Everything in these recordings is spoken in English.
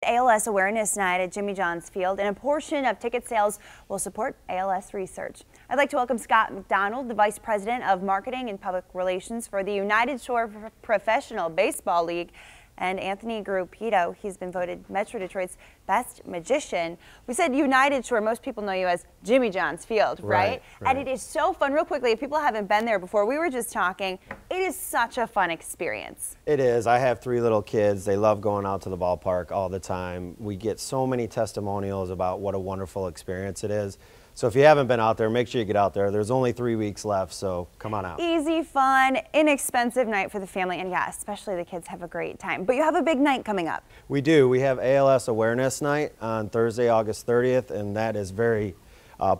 ALS Awareness Night at Jimmy John's Field, and a portion of ticket sales will support ALS research. I'd like to welcome Scott McDonald, the Vice President of Marketing and Public Relations for the United Shore Professional Baseball League, and Anthony Gruppito. He's been voted Metro Detroit's best magician. We said United Shore. Most people know you as Jimmy John's Field, right? And it is so fun. Real quickly, if people haven't been there before, we were just talking. It is such a fun experience. It is. I have 3 little kids. They love going out to the ballpark all the time. We get so many testimonials about what a wonderful experience it is. So if you haven't been out there, make sure you get out there. There's only 3 weeks left, so come on out. Easy, fun, inexpensive night for the family, and yeah, especially the kids have a great time. But you have a big night coming up. We do. We have ALS Awareness Night on Thursday, August 30th, and that is very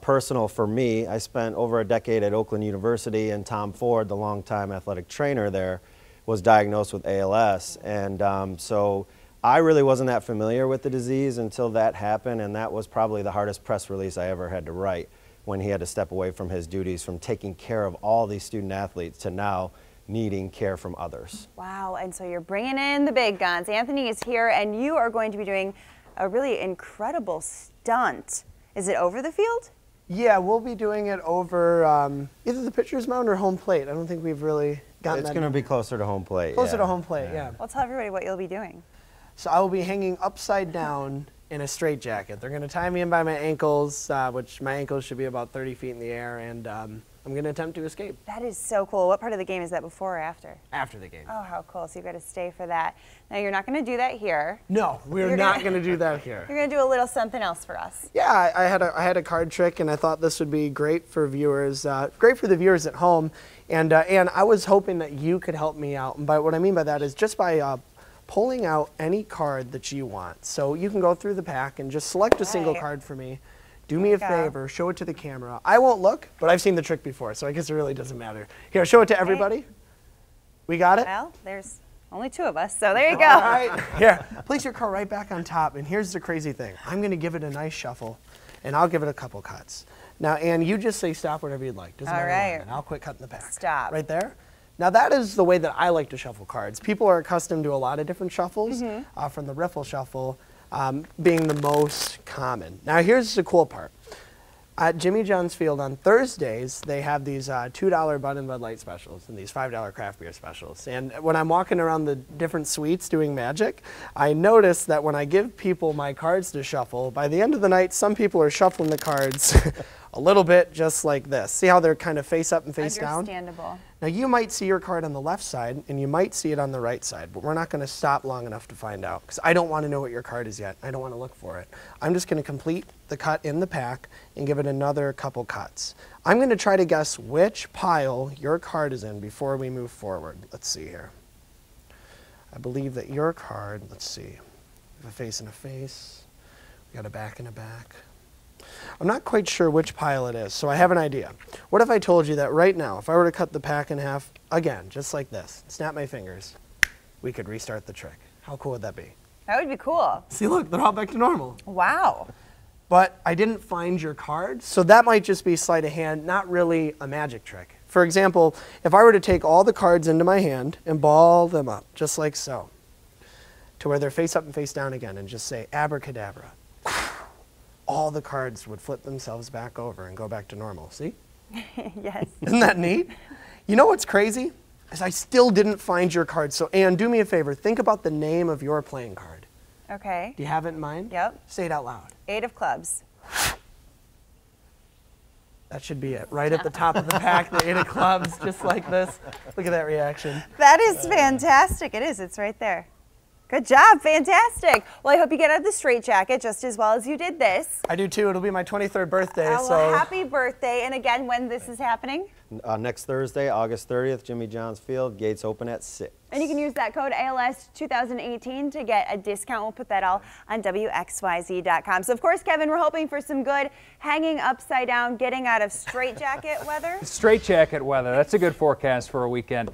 personal for me. I spent over a decade at Oakland University, and Tom Ford, the longtime athletic trainer there, was diagnosed with ALS, and so I really wasn't that familiar with the disease until that happened, and that was probably the hardest press release I ever had to write, when he had to step away from his duties, from taking care of all these student athletes to now needing care from others. Wow, and so you're bringing in the big guns. Anthony is here, and you are going to be doing a really incredible stunt. Is it over the field? Yeah, we'll be doing it over either the pitcher's mound or home plate. I don't think we've really gotten that. It's going to be closer to home plate. Closer to home plate, yeah. Well, tell everybody what you'll be doing. So I will be hanging upside down in a straitjacket. They're going to tie me in by my ankles, which my ankles should be about 30 feet in the air, and I'm going to attempt to escape. That is so cool. What part of the game is that, before or after? After the game. Oh, how cool. So you've got to stay for that. Now, you're not going to do that here. No, we're not going to do that here. You're going to do a little something else for us. Yeah, I had a card trick, and I thought this would be great for viewers, great for the viewers at home, and I was hoping that you could help me out. And by what I mean by that is just by pulling out any card that you want. So you can go through the pack and just select a single card for me. Do me a favor, show it to the camera. I won't look, but I've seen the trick before, so I guess it really doesn't matter. Here, show it to everybody. We got it? Well, there's only 2 of us, so there you go. All right. Here, place your card right back on top, and here's the crazy thing. I'm going to give it a nice shuffle, and I'll give it a couple cuts. Now, Ann, you just say stop whenever you'd like. Doesn't matter when, and I'll quit cutting the pack. Stop. Right there. Now that is the way that I like to shuffle cards. People are accustomed to a lot of different shuffles, from the riffle shuffle being the most common. Now here's the cool part. At Jimmy John's Field on Thursdays, they have these $2 Bud and Bud Light specials and these $5 craft beer specials. And when I'm walking around the different suites doing magic, I notice that when I give people my cards to shuffle, by the end of the night, some people are shuffling the cards a little bit just like this. See how they're kind of face up and face down? Understandable. Now you might see your card on the left side and you might see it on the right side, but we're not going to stop long enough to find out because I don't want to know what your card is yet. I don't want to look for it. I'm just going to complete the cut in the pack and give it another couple cuts. I'm going to try to guess which pile your card is in before we move forward. Let's see here. I believe that your card, let's see, we have a face and a face, we got a back and a back. I'm not quite sure which pile it is, so I have an idea. What if I told you that right now, if I were to cut the pack in half, again, just like this, snap my fingers, we could restart the trick. How cool would that be? That would be cool. See, look, they're all back to normal. Wow. But I didn't find your card, so that might just be sleight of hand, not really a magic trick. For example, if I were to take all the cards into my hand and ball them up, just like so, to where they're face up and face down again, and just say abracadabra, all the cards would flip themselves back over and go back to normal. See? Yes. Isn't that neat? You know what's crazy? Is I still didn't find your card. So, Ann, do me a favor. Think about the name of your playing card. Okay. Do you have it in mind? Yep. Say it out loud. 8 of clubs. That should be it. Right at the top of the pack, the 8 of clubs, just like this. Look at that reaction. That is fantastic. It is. It's right there. Good job. Fantastic. Well, I hope you get out of the straitjacket just as well as you did this. I do too. It'll be my 23rd birthday. Oh, well, happy birthday. And again, when this is happening? Next Thursday, August 30th, Jimmy John's Field. Gates open at 6. And you can use that code ALS 2018 to get a discount. We'll put that all on WXYZ.com. So, of course, Kevin, we're hoping for some good hanging upside down, getting out of straitjacket weather. Straitjacket weather. That's a good forecast for a weekend.